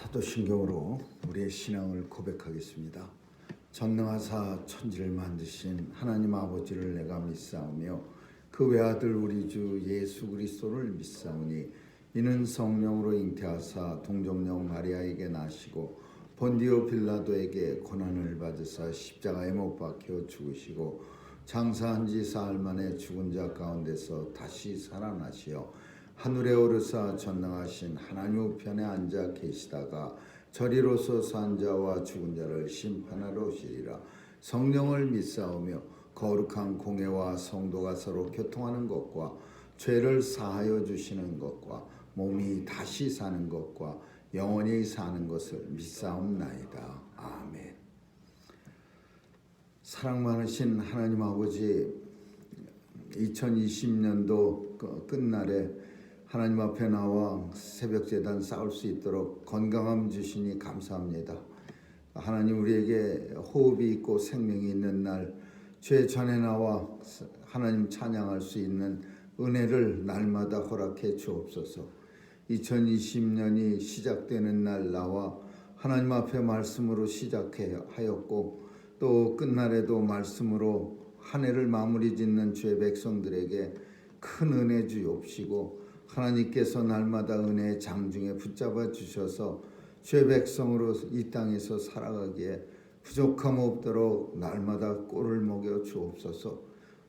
사도신경으로 우리의 신앙을 고백하겠습니다. 전능하사 천지를 만드신 하나님 아버지를 내가 믿사오며 그 외아들 우리 주 예수 그리스도를 믿사오니 이는 성령으로 잉태하사 동정녀 마리아에게 나시고 본디오 빌라도에게 고난을 받으사 십자가에 못 박혀 죽으시고 장사한 지 사흘 만에 죽은 자 가운데서 다시 살아나시어 하늘에 오르사 전능하신 하나님 우편에 앉아 계시다가 저리로서 산 자와 죽은 자를 심판하러 오시리라. 성령을 믿사오며 거룩한 공회와 성도가 서로 교통하는 것과 죄를 사하여 주시는 것과 몸이 다시 사는 것과 영원히 사는 것을 믿사옵나이다. 아멘. 사랑 많으신 하나님 아버지, 2020년도 끝날에 하나님 앞에 나와 새벽제단 쌓을 수 있도록 건강함 주시니 감사합니다. 하나님, 우리에게 호흡이 있고 생명이 있는 날, 죄 전에 나와 하나님 찬양할 수 있는 은혜를 날마다 허락해 주옵소서. 2020년이 시작되는 날 나와 하나님 앞에 말씀으로 시작하였고 또 끝날에도 말씀으로 한 해를 마무리 짓는 주의 백성들에게 큰 은혜 주옵시고 하나님께서 날마다 은혜의 장중에 붙잡아 주셔서 주의 백성으로 이 땅에서 살아가기에 부족함 없도록 날마다 꼴을 먹여 주옵소서.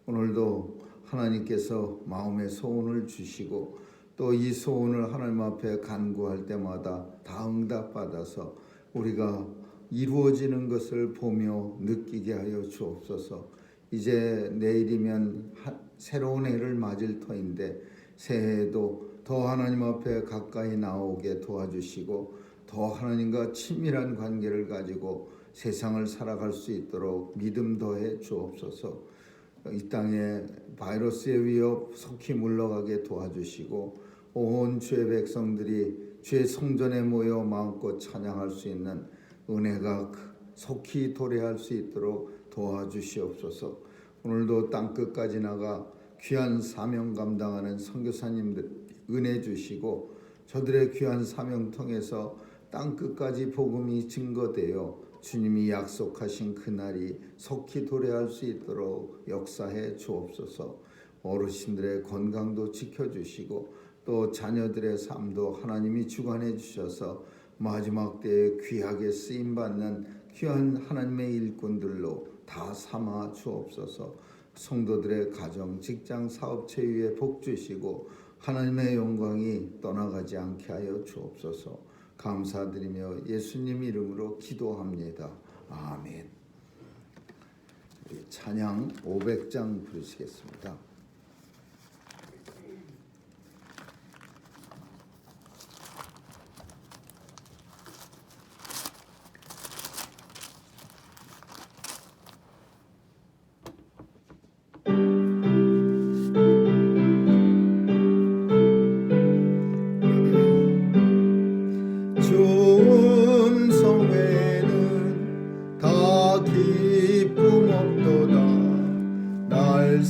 오늘도 하나님께서 마음의 소원을 주시고 또 이 소원을 하나님 앞에 간구할 때마다 다 응답받아서 우리가 이루어지는 것을 보며 느끼게 하여 주옵소서. 이제 내일이면 새로운 해를 맞을 터인데 새해에도 더 하나님 앞에 가까이 나오게 도와주시고 더 하나님과 친밀한 관계를 가지고 세상을 살아갈 수 있도록 믿음 더해 주옵소서. 이 땅에 바이러스의 위협 속히 물러가게 도와주시고 온 주의 백성들이 주의 성전에 모여 마음껏 찬양할 수 있는 은혜가 속히 도래할 수 있도록 도와주시옵소서. 오늘도 땅끝까지 나가 귀한 사명 감당하는 선교사님들 은혜 주시고 저들의 귀한 사명 통해서 땅끝까지 복음이 증거되어 주님이 약속하신 그날이 속히 도래할 수 있도록 역사해 주옵소서. 어르신들의 건강도 지켜주시고 또 자녀들의 삶도 하나님이 주관해 주셔서 마지막 때에 귀하게 쓰임받는 귀한 하나님의 일꾼들로 다 삼아 주옵소서. 성도들의 가정, 직장, 사업체 위에 복 주시고 하나님의 영광이 떠나가지 않게 하여 주옵소서. 감사드리며 예수님 이름으로 기도합니다. 아멘. 우리 찬양 500장 부르시겠습니다. 기쁨 없도다 날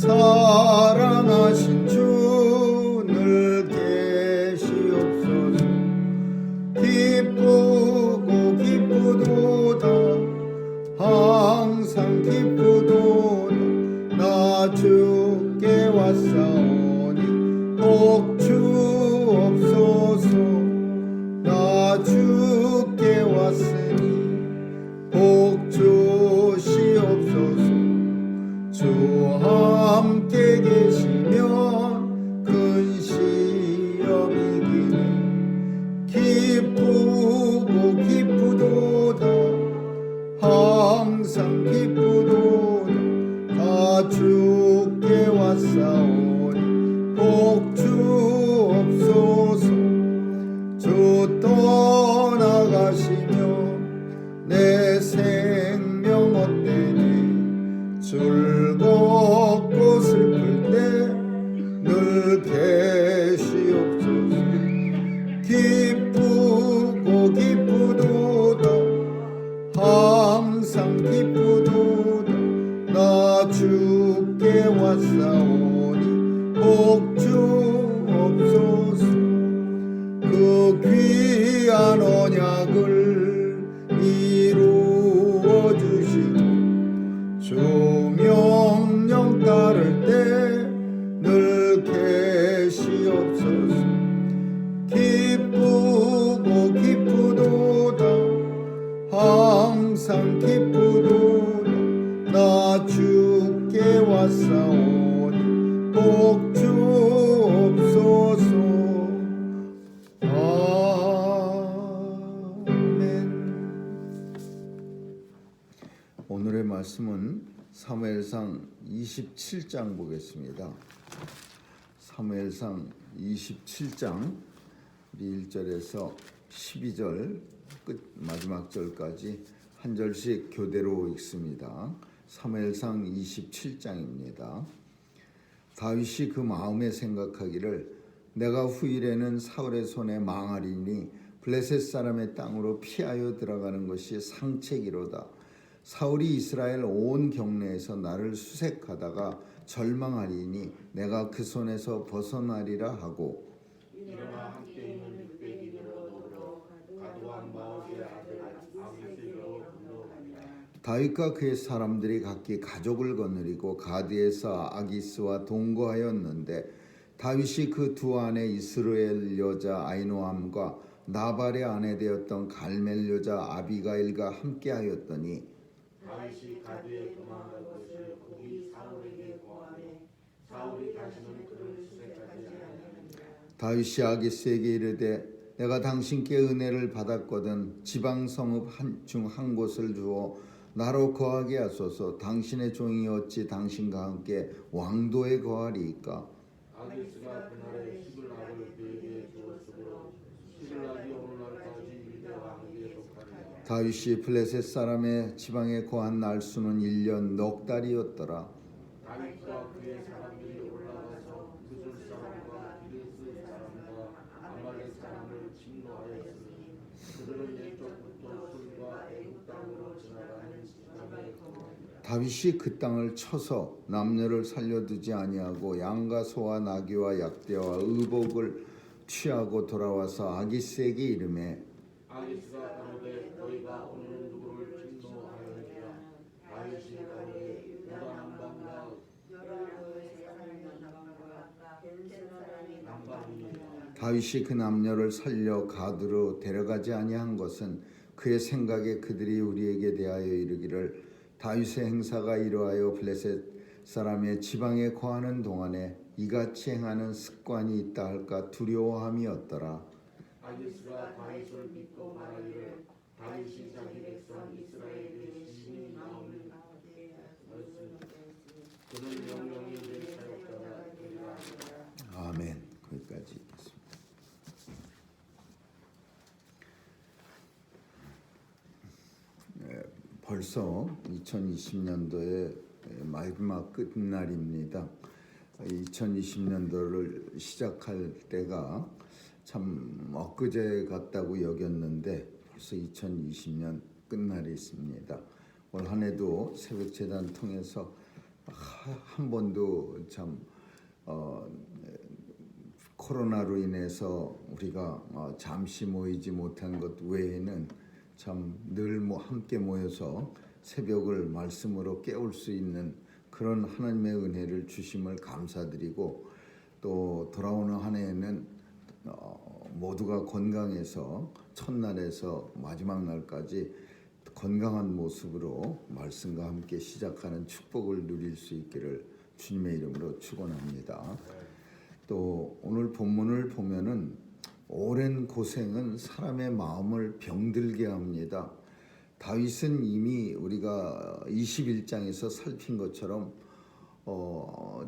약속을 이루어 주시고 주 명령 따를 때 늘 계시옵소서. 기쁘고 기쁘도다 항상 기쁘도다 나 주께 왔사오니 복 주옵소서. 아멘. 오늘의 말씀은 사무엘상 27장 보겠습니다. 사무엘상 27장 1절에서 12절 끝 마지막 절까지 한 절씩 교대로 읽습니다. 사무엘상 27장입니다. 다윗이 그 마음에 생각하기를 내가 후일에는 사울의 손에 망하리니 블레셋 사람의 땅으로 피하여 들어가는 것이 상책이로다. 사울이 이스라엘 온 경내에서 나를 수색하다가 절망하리니 내가 그 손에서 벗어나리라 하고 일어나 함께 있는 600인으로 더불어 가드왕 마옥의 아들 아비새로 건너가니라. 다윗과 그의 사람들이 각기 가족을 거느리고 가드에서 아기스와 동거하였는데 다윗이 그 두 아내 이스라엘 여자 아히노암과 나발의 아내 되었던 갈멜 여자 아비가일과 함께하였더니 다윗이 가드에 도망한 것을 거기 사울에게 고하매 사울이 다시는 그를 수색하지 아니하니라. 다윗이 아기스에게 이르되 내가 당신께 은혜를 받았거든 지방 성읍 중 한 곳을 주어 나로 거하게 하소서. 당신의 종이 어찌 당신과 함께 왕도에 거하리이까. 아기스가 그날에 시블락을 그에게 주었으므로 시블락이 오늘날까지 유대 왕에게 속하리라. 다윗이 블레셋 사람의 지방에 거한 날수는 1년 넉 달이었더라. 다윗과 그의 사람들이 올라가서 구슬 사람과 기르스 사람과 아말렉 사람을 침노하였으니 그들은 옛적부터 술과 애굽 땅으로 지나가는 지방에 거하니라. 다윗이 그 땅을 쳐서 남녀를 살려두지 아니하고 양과 소와 나귀와 약대와 의복을 취하고 돌아와서 아기스에게 이르매 아기스가 가로되 너희가 오늘 누구를 침노하였느냐. 다윗이 가로되 유다 남방과 남방이니라. 다윗이 그 남녀를 살려 가드로 데려가지 아니한 것은 그의 생각에 그들이 우리에게 대하여 이르기를 다윗의 행사가 이러하여 블레셋 사람의 지방에 거하는 동안에 이같이 행하는 습관이 있다 할까 두려워함이었더라. 아기스가 다윗을 믿고 말하기를 다윗이 자기 백성 이스라엘의 신이 나오는 것을 그는 영영이 내 사역자가 되리라 하니라. 아멘. 거기까지 읽겠습니다. 벌써 2020년도의 마지막 끝날입니다. 2020년도를 시작할 때가 참 엊그제 같다고 여겼는데 벌써 2020년 끝날이 있습니다. 올 한 해도 새벽재단 통해서 한 번도 참 코로나로 인해서 우리가 잠시 모이지 못한 것 외에는 참 늘 함께 모여서 새벽을 말씀으로 깨울 수 있는 그런 하나님의 은혜를 주심을 감사드리고 또 돌아오는 한 해에는 모두가 건강해서 첫날에서 마지막 날까지 건강한 모습으로 말씀과 함께 시작하는 축복을 누릴 수 있기를 주님의 이름으로 축원합니다. 또 오늘 본문을 보면은 오랜 고생은 사람의 마음을 병들게 합니다. 다윗은 이미 우리가 21장에서 살핀 것처럼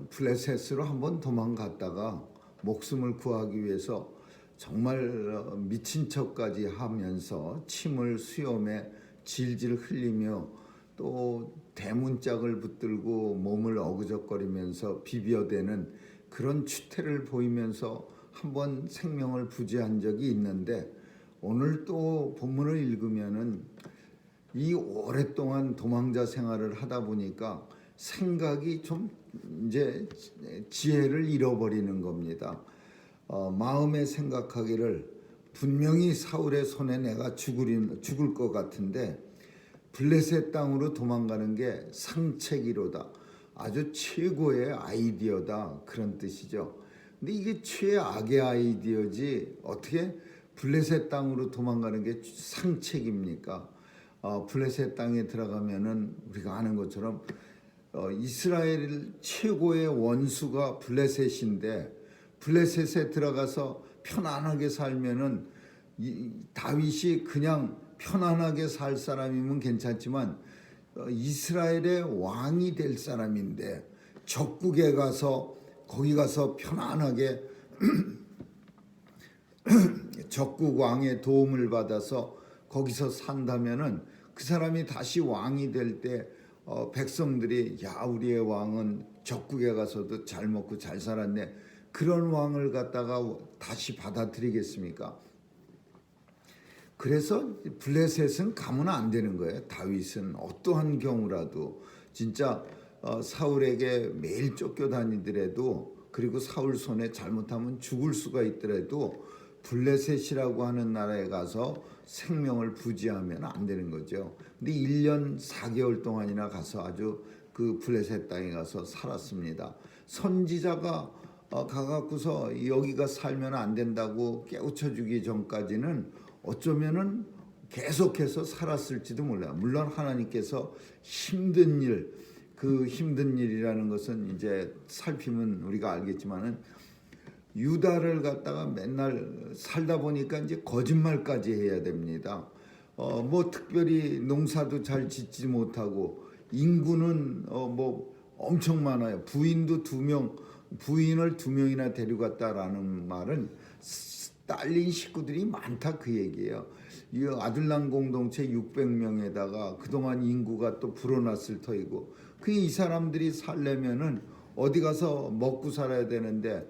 블레셋으로 한번 도망갔다가 목숨을 구하기 위해서 정말 미친 척까지 하면서 침을 수염에 질질 흘리며 또 대문짝을 붙들고 몸을 어그적거리면서 비벼대는 그런 추태를 보이면서 한번 생명을 부지한 적이 있는데 오늘 또 본문을 읽으면은 이 오랫동안 도망자 생활을 하다 보니까 생각이 좀 이제 지혜를 잃어버리는 겁니다. 마음에 생각하기를 분명히 사울의 손에 내가 죽을 것 같은데 블레셋 땅으로 도망가는 게 상책이로다. 아주 최고의 아이디어다, 그런 뜻이죠. 근데 이게 최악의 아이디어지 어떻게 블레셋 땅으로 도망가는 게 상책입니까? 블레셋 땅에 들어가면은 우리가 아는 것처럼 이스라엘 최고의 원수가 블레셋인데 블레셋에 들어가서 편안하게 살면은 다윗이 그냥 편안하게 살 사람이면 괜찮지만 이스라엘의 왕이 될 사람인데 적국에 가서 거기 가서 편안하게 적국 왕의 도움을 받아서 거기서 산다면은 그 사람이 다시 왕이 될 때 백성들이 야, 우리의 왕은 적국에 가서도 잘 먹고 잘 살았네, 그런 왕을 갖다가 다시 받아들이겠습니까? 그래서 블레셋은 가면 안 되는 거예요. 다윗은 어떠한 경우라도 진짜 사울에게 매일 쫓겨다니더라도, 그리고 사울 손에 잘못하면 죽을 수가 있더라도 블레셋이라고 하는 나라에 가서 생명을 부지하면 안 되는 거죠. 근데 1년 4개월 동안이나 가서 아주 그 블레셋 땅에 가서 살았습니다. 선지자가 가갖고서 여기가 살면 안 된다고 깨우쳐주기 전까지는 어쩌면은 계속해서 살았을지도 몰라요. 물론 하나님께서 힘든 일, 그 힘든 일이라는 것은 이제 살피면 우리가 알겠지만은 유다를 갖다가 맨날 살다 보니까 이제 거짓말까지 해야 됩니다. 뭐 특별히 농사도 잘 짓지 못하고 인구는 뭐 엄청 많아요. 부인도 2명, 부인을 2명이나 데려갔다라는 말은 딸린 식구들이 많다, 그 얘기예요. 이 아들랑 공동체 600명에다가 그동안 인구가 또 불어났을 터이고, 그 이 사람들이 살려면은 어디 가서 먹고 살아야 되는데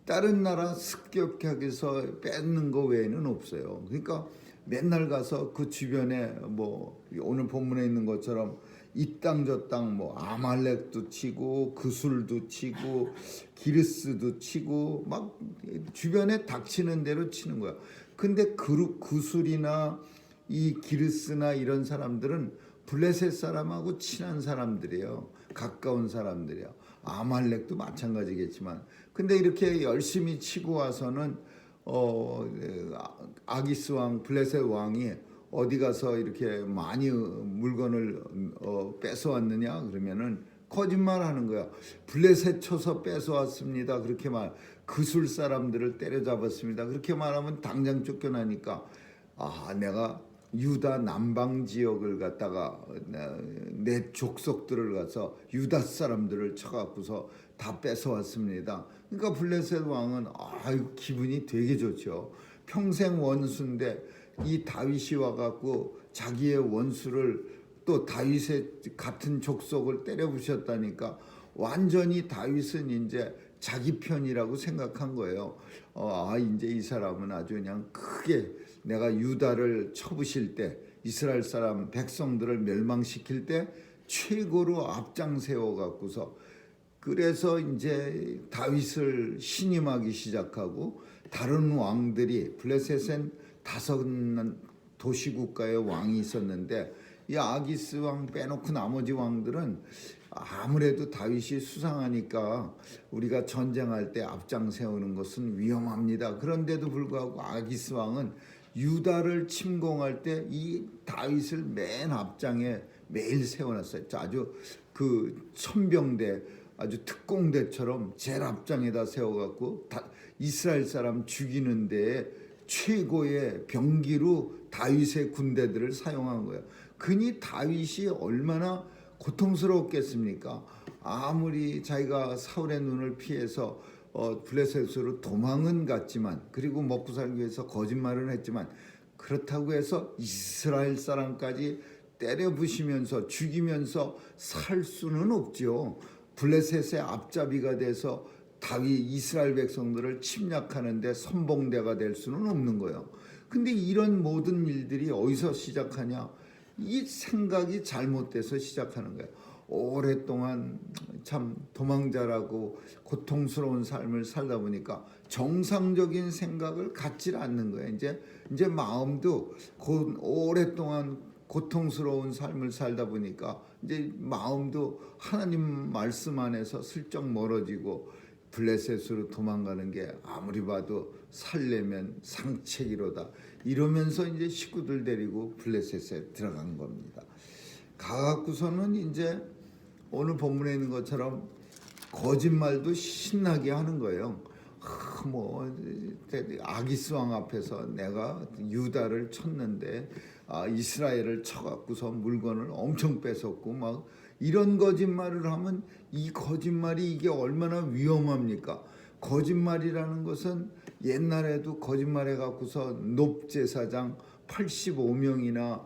다른 나라 습격해서 뺏는 거 외에는 없어요. 그러니까 맨날 가서 그 주변에 뭐 오늘 본문에 있는 것처럼 이 땅 저 땅 뭐 아말렉도 치고 그술도 치고 기르스도 치고 막 주변에 닥치는 대로 치는 거야. 근데 그술이나 이 기르스나 이런 사람들은 블레셋 사람하고 친한 사람들이에요. 가까운 사람들이에요. 아말렉도 마찬가지겠지만, 근데 이렇게 열심히 치고 와서는 아기스 왕, 블레셋 왕이 어디 가서 이렇게 많이 물건을 뺏어왔느냐 그러면은 거짓말하는 거야. 블레셋 쳐서 뺏어왔습니다, 그렇게 그술 사람들을 때려잡았습니다, 그렇게 말하면 당장 쫓겨나니까 내가 유다 남방 지역을 갖다가 내 족속들을 가서 유다 사람들을 쳐갖고서 다 뺏어왔습니다. 그러니까 블레셋 왕은 기분이 되게 좋죠. 평생 원수인데 이 다윗이 와갖고 자기의 원수를 또 다윗의 같은 족속을 때려부셨다니까 완전히 다윗은 이제 자기 편이라고 생각한 거예요. 이제 이 사람은 아주 그냥 크게 내가 유다를 쳐부실 때, 이스라엘 사람 백성들을 멸망시킬 때 최고로 앞장 세워 갖고서, 그래서 이제 다윗을 신임하기 시작하고, 다른 왕들이 블레셋엔 5 도시국가의 왕이 있었는데 이 아기스 왕 빼놓고 나머지 왕들은 아무래도 다윗이 수상하니까 우리가 전쟁할 때 앞장 세우는 것은 위험합니다. 그런데도 불구하고 아기스 왕은 유다를 침공할 때 이 다윗을 맨 앞장에 매일 세워놨어요. 아주 그 천병대, 아주 특공대처럼 제일 앞장에다 세워갖고 이스라엘 사람 죽이는 데에 최고의 병기로 다윗의 군대들을 사용한 거예요. 그니 다윗이 얼마나 고통스러웠겠습니까? 아무리 자기가 사울의 눈을 피해서 블레셋으로 도망은 갔지만, 그리고 먹고 살기 위해서 거짓말은 했지만, 그렇다고 해서 이스라엘 사람까지 때려 부시면서 죽이면서 살 수는 없죠. 블레셋의 앞잡이가 돼서 다윗 이스라엘 백성들을 침략하는데 선봉대가 될 수는 없는 거예요. 근데 이런 모든 일들이 어디서 시작하냐? 이 생각이 잘못돼서 시작하는 거예요. 오랫동안 참 도망자라고 고통스러운 삶을 살다 보니까 정상적인 생각을 갖질 않는 거예요. 이제 마음도 오랫동안 고통스러운 삶을 살다 보니까 이제 마음도 하나님 말씀 안에서 슬쩍 멀어지고 블레셋으로 도망가는 게 아무리 봐도 살려면 상책이로다 이러면서 이제 식구들 데리고 블레셋에 들어간 겁니다. 가갖고서는 이제 오늘 본문에 있는 것처럼 거짓말도 신나게 하는 거예요. 아기스 왕 앞에서 내가 유다를 쳤는데 이스라엘을 쳐갖고서 물건을 엄청 뺏었고 막 이런 거짓말을 하면 이 거짓말이 이게 얼마나 위험합니까? 거짓말이라는 것은 옛날에도 거짓말해 갖고서 높제사장 85명이나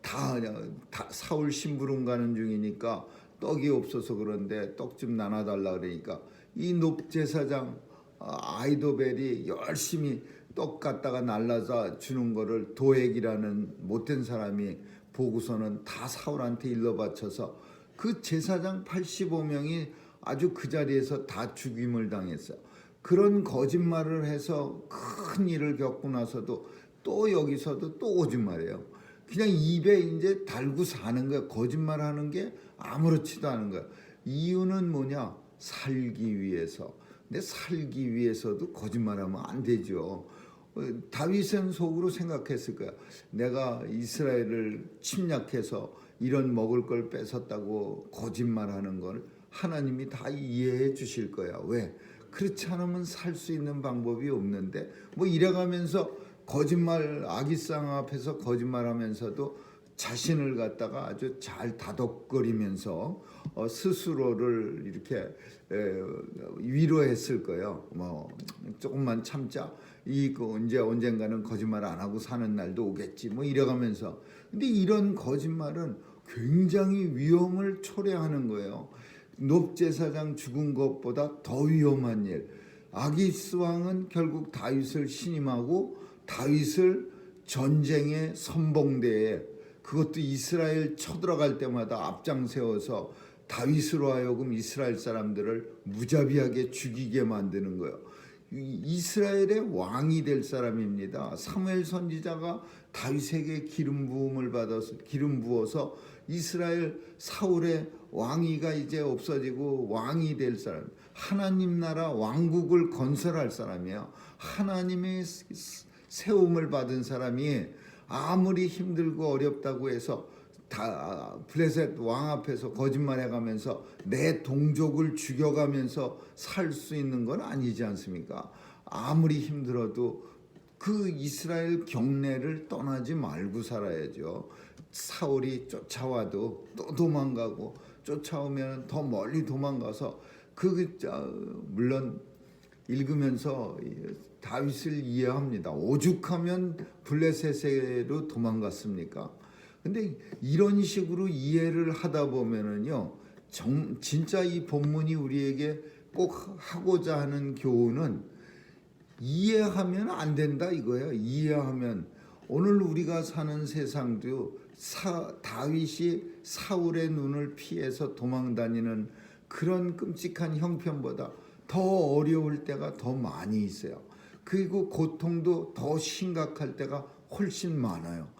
다 사울 심부름 가는 중이니까 떡이 없어서 그런데 떡 좀 나눠달라 그러니까 이 높제사장 아이도벨이 열심히 떡 갖다가 날라서 주는 거를 도액이라는 못된 사람이 보고서는 다 사울한테 일러 바쳐서 그 제사장 85명이 아주 그 자리에서 다 죽임을 당했어요. 그런 거짓말을 해서 큰 일을 겪고 나서도 또 여기서도 또 거짓말해요. 그냥 입에 이제 달고 사는 거야. 거짓말하는 게 아무렇지도 않은 거야. 이유는 뭐냐? 살기 위해서. 근데 살기 위해서도 거짓말하면 안 되죠. 다윗은 속으로 생각했을 거야. 내가 이스라엘을 침략해서 이런 먹을 걸 뺏었다고 거짓말하는 걸 하나님이 다 이해해 주실 거야. 왜? 그렇지 않으면 살 수 있는 방법이 없는데 뭐 이래가면서 거짓말 아기쌍 앞에서 거짓말하면서도 자신을 갖다가 아주 잘 다독거리면서 스스로를 이렇게 위로했을 거예요. 뭐 조금만 참자. 이제 언젠가는 거짓말 안 하고 사는 날도 오겠지. 뭐 이래가면서. 근데 이런 거짓말은 굉장히 위험을 초래하는 거예요. 높제사장 죽은 것보다 더 위험한 일. 아기스 왕은 결국 다윗을 신임하고 다윗을 전쟁의 선봉대에 그것도 이스라엘 쳐들어갈 때마다 앞장 세워서 다윗으로 하여금 이스라엘 사람들을 무자비하게 죽이게 만드는 거예요. 이스라엘의 왕이 될 사람입니다. 사무엘 선지자가 다윗에게 기름 부음을 받아서 기름 부어서 이스라엘 사울의 왕위가 이제 없어지고 왕이 될 사람, 하나님 나라 왕국을 건설할 사람이에요. 하나님의 세움을 받은 사람이 아무리 힘들고 어렵다고 해서 다 블레셋 왕 앞에서 거짓말해가면서 내 동족을 죽여가면서 살 수 있는 건 아니지 않습니까? 아무리 힘들어도 그 이스라엘 경내를 떠나지 말고 살아야죠. 사울이 쫓아와도 또 도망가고 쫓아오면 더 멀리 도망가서 물론 읽으면서 다윗을 이해합니다. 오죽하면 블레셋으로 도망갔습니까? 근데 이런 식으로 이해를 하다 보면은요, 진짜 이 본문이 우리에게 꼭 하고자 하는 교훈은 이해하면 안 된다 이거예요. 이해하면 오늘 우리가 사는 세상도 다윗이 사울의 눈을 피해서 도망다니는 그런 끔찍한 형편보다 더 어려울 때가 더 많이 있어요. 그리고 고통도 더 심각할 때가 훨씬 많아요.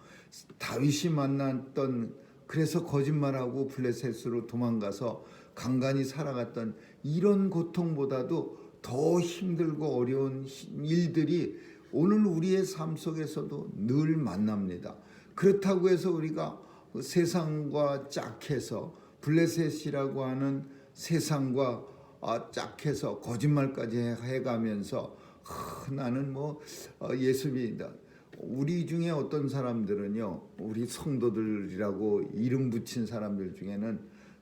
다윗이 만났던 그래서 거짓말하고 블레셋으로 도망가서 간간히 살아갔던 이런 고통보다도 더 힘들고 어려운 일들이 오늘 우리의 삶 속에서도 늘 만납니다. 그렇다고 해서 우리가 세상과 짝해서 블레셋이라고 하는 세상과 짝해서 거짓말까지 해가면서 나는 뭐 예수 믿는다. 우리 중에 어떤 사람들은요, 우리 성도들이라고 이름 붙인 사람들 중에는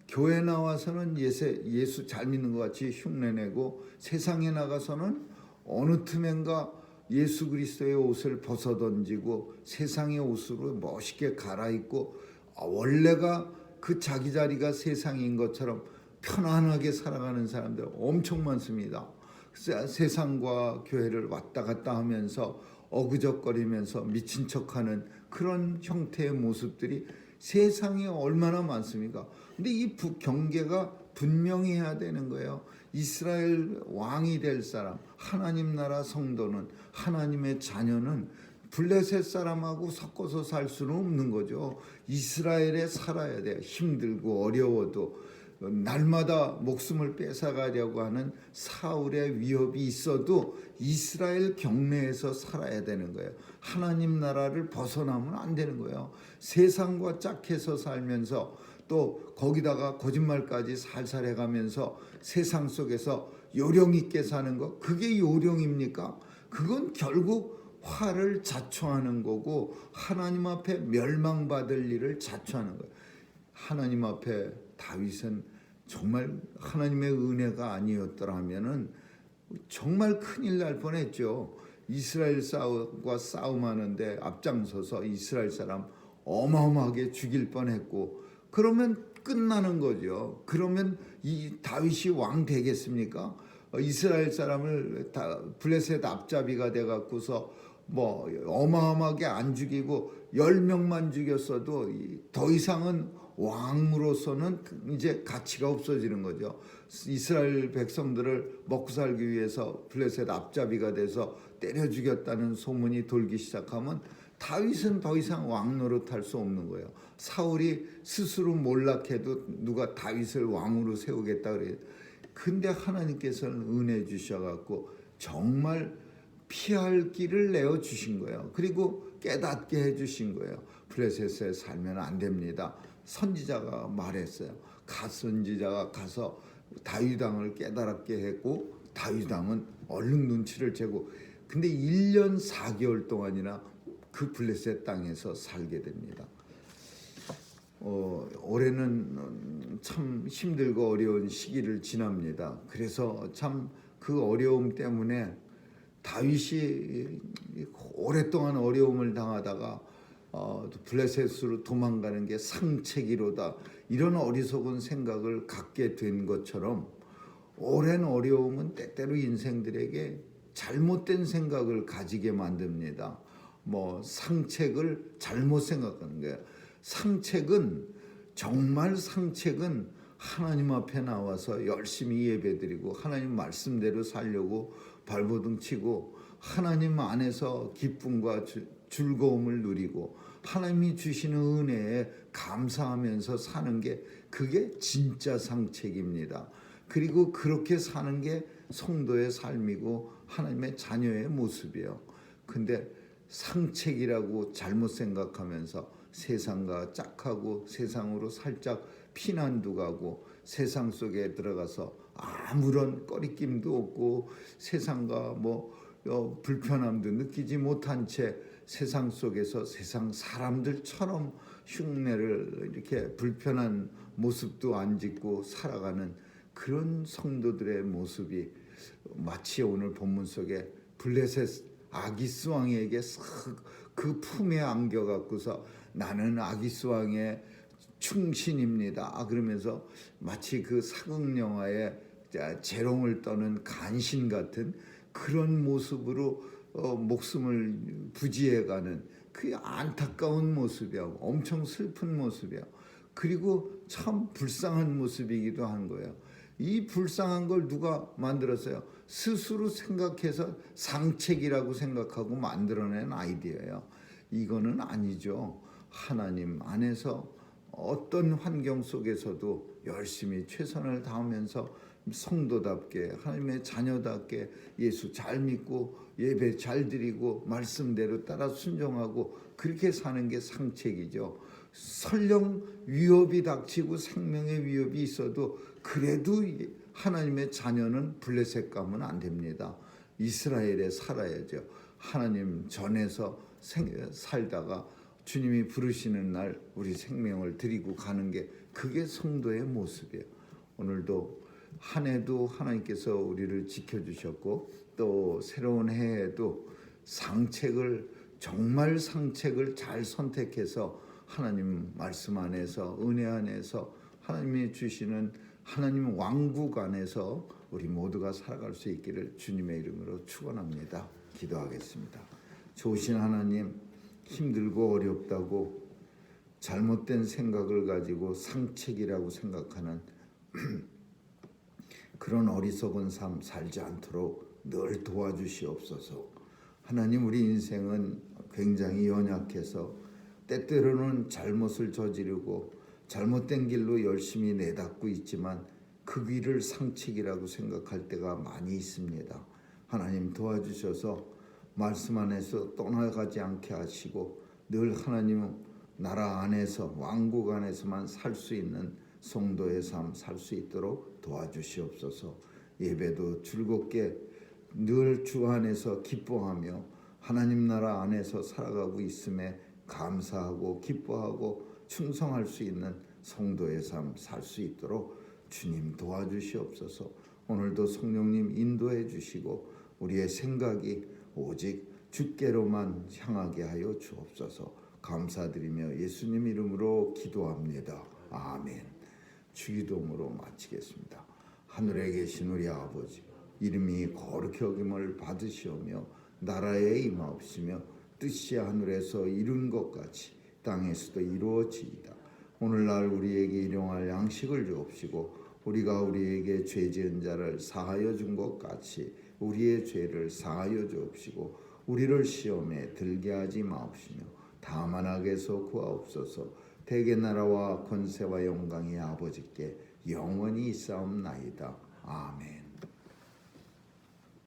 교회 나와서는 예수 잘 믿는 것 같이 흉내내고 세상에 나가서는 어느 틈엔가 예수 그리스도의 옷을 벗어던지고 세상의 옷으로 멋있게 갈아입고 원래가 그 자기 자리가 세상인 것처럼 편안하게 살아가는 사람들 엄청 많습니다. 세상과 교회를 왔다 갔다 하면서 어그적거리면서 미친 척하는 그런 형태의 모습들이 세상에 얼마나 많습니까? 근데 이 경계가 분명히 해야 되는 거예요. 이스라엘 왕이 될 사람, 하나님 나라 성도는, 하나님의 자녀는 블레셋 사람하고 섞어서 살 수는 없는 거죠. 이스라엘에 살아야 돼요. 힘들고 어려워도 날마다 목숨을 뺏어가려고 하는 사울의 위협이 있어도 이스라엘 경내에서 살아야 되는 거예요. 하나님 나라를 벗어나면 안 되는 거예요. 세상과 짝해서 살면서 또 거기다가 거짓말까지 살살 해가면서 세상 속에서 요령 있게 사는 거, 그게 요령입니까? 그건 결국 화를 자초하는 거고 하나님 앞에 멸망받을 일을 자초하는 거예요. 하나님 앞에 다윗은 정말 하나님의 은혜가 아니었더라면은 정말 큰일 날 뻔했죠. 이스라엘과 싸움하는데 앞장서서 이스라엘 사람 어마어마하게 죽일 뻔했고, 그러면 끝나는 거죠. 그러면 이 다윗이 왕 되겠습니까? 이스라엘 사람을 다 블레셋 앞잡이가 돼 갖고서 뭐 어마어마하게 안 죽이고 10명만 죽였어도 더 이상은 왕으로서는 이제 가치가 없어지는 거죠. 이스라엘 백성들을 먹고 살기 위해서 블레셋 앞잡이가 돼서 때려 죽였다는 소문이 돌기 시작하면 다윗은 더 이상 왕 노릇할 수 없는 거예요. 사울이 스스로 몰락해도 누가 다윗을 왕으로 세우겠다 그래요. 근데 하나님께서는 은혜 주셔갖고 정말 피할 길을 내어 주신 거예요. 그리고 깨닫게 해 주신 거예요. 블레셋에 살면 안 됩니다. 선지자가 말했어요. 선지자가 가서 다윗 왕을 깨달았게 했고 다윗 왕은 얼른 눈치를 채고, 근데 1년 4개월 동안이나 그 블레셋 땅에서 살게 됩니다. 올해는 참 힘들고 어려운 시기를 지납니다. 그래서 참 그 어려움 때문에 다윗이 오랫동안 어려움을 당하다가 블레셋으로 도망가는 게 상책이로다, 이런 어리석은 생각을 갖게 된 것처럼 오랜 어려움은 때때로 인생들에게 잘못된 생각을 가지게 만듭니다. 뭐 상책을 잘못 생각하는 거예요. 정말 상책은 하나님 앞에 나와서 열심히 예배드리고 하나님 말씀대로 살려고 발버둥 치고 하나님 안에서 기쁨과 즐거움을 누리고 하나님이 주시는 은혜에 감사하면서 사는 게, 그게 진짜 상책입니다. 그리고 그렇게 사는 게 성도의 삶이고 하나님의 자녀의 모습이에요. 근데 상책이라고 잘못 생각하면서 세상과 짝하고 세상으로 살짝 피난도 가고 세상 속에 들어가서 아무런 꺼리낌도 없고 세상과 불편함도 느끼지 못한 채 세상 속에서 세상 사람들처럼 흉내를 이렇게 불편한 모습도 안 짓고 살아가는 그런 성도들의 모습이 마치 오늘 본문 속에 블레셋 아기스 왕에게 그 품에 안겨 갖고서 나는 아기스 왕의 충신입니다. 그러면서 마치 그 사극 영화의 재롱을 떠는 간신 같은 그런 모습으로 목숨을 부지해가는 그 안타까운 모습이야. 엄청 슬픈 모습이야. 그리고 참 불쌍한 모습이기도 한 거예요. 이 불쌍한 걸 누가 만들었어요? 스스로 생각해서 상책이라고 생각하고 만들어낸 아이디어예요. 이거는 아니죠. 하나님 안에서 어떤 환경 속에서도 열심히 최선을 다하면서 성도답게 하나님의 자녀답게 예수 잘 믿고 예배 잘 드리고 말씀대로 따라 순종하고 그렇게 사는 게 상책이죠. 설령 위협이 닥치고 생명의 위협이 있어도 그래도 하나님의 자녀는 블레셋 가면 안 됩니다. 이스라엘에 살아야죠. 하나님 전에서 살다가 주님이 부르시는 날 우리 생명을 드리고 가는 게, 그게 성도의 모습이에요. 오늘도 한 해도 하나님께서 우리를 지켜주셨고 또 새로운 해에도 정말 상책을 잘 선택해서 하나님 말씀 안에서 은혜 안에서 하나님이 주시는 하나님 왕국 안에서 우리 모두가 살아갈 수 있기를 주님의 이름으로 축원합니다. 기도하겠습니다. 좋으신 하나님, 힘들고 어렵다고 잘못된 생각을 가지고 상책이라고 생각하는 그런 어리석은 삶 살지 않도록 늘 도와주시옵소서. 하나님, 우리 인생은 굉장히 연약해서 때때로는 잘못을 저지르고 잘못된 길로 열심히 내닫고 있지만 그 길을 상책이라고 생각할 때가 많이 있습니다. 하나님 도와주셔서 말씀 안에서 떠나가지 않게 하시고 늘 하나님 나라 안에서 왕국 안에서만 살 수 있는 성도의 삶 살 수 있도록 도와주시옵소서. 예배도 즐겁게 늘 주 안에서 기뻐하며 하나님 나라 안에서 살아가고 있음에 감사하고 기뻐하고 충성할 수 있는 성도의 삶 살 수 있도록 주님 도와주시옵소서. 오늘도 성령님 인도해 주시고 우리의 생각이 오직 주께로만 향하게 하여 주옵소서. 감사드리며 예수님 이름으로 기도합니다. 아멘. 주기도문으로 마치겠습니다. 하늘에 계신 우리 아버지, 이름이 거룩히 여김을 받으시오며 나라에 임하옵시며 뜻이 하늘에서 이룬 것 같이 땅에서도 이루어지이다. 오늘날 우리에게 일용할 양식을 주옵시고 우리가 우리에게 죄 지은 자를 사하여 준 것 같이 우리의 죄를 사하여 주옵시고 우리를 시험에 들게 하지 마옵시며 다만 악에서 구하옵소서. 대개 나라와 권세와 영광이 아버지께 영원히 있사옵나이다. 아멘.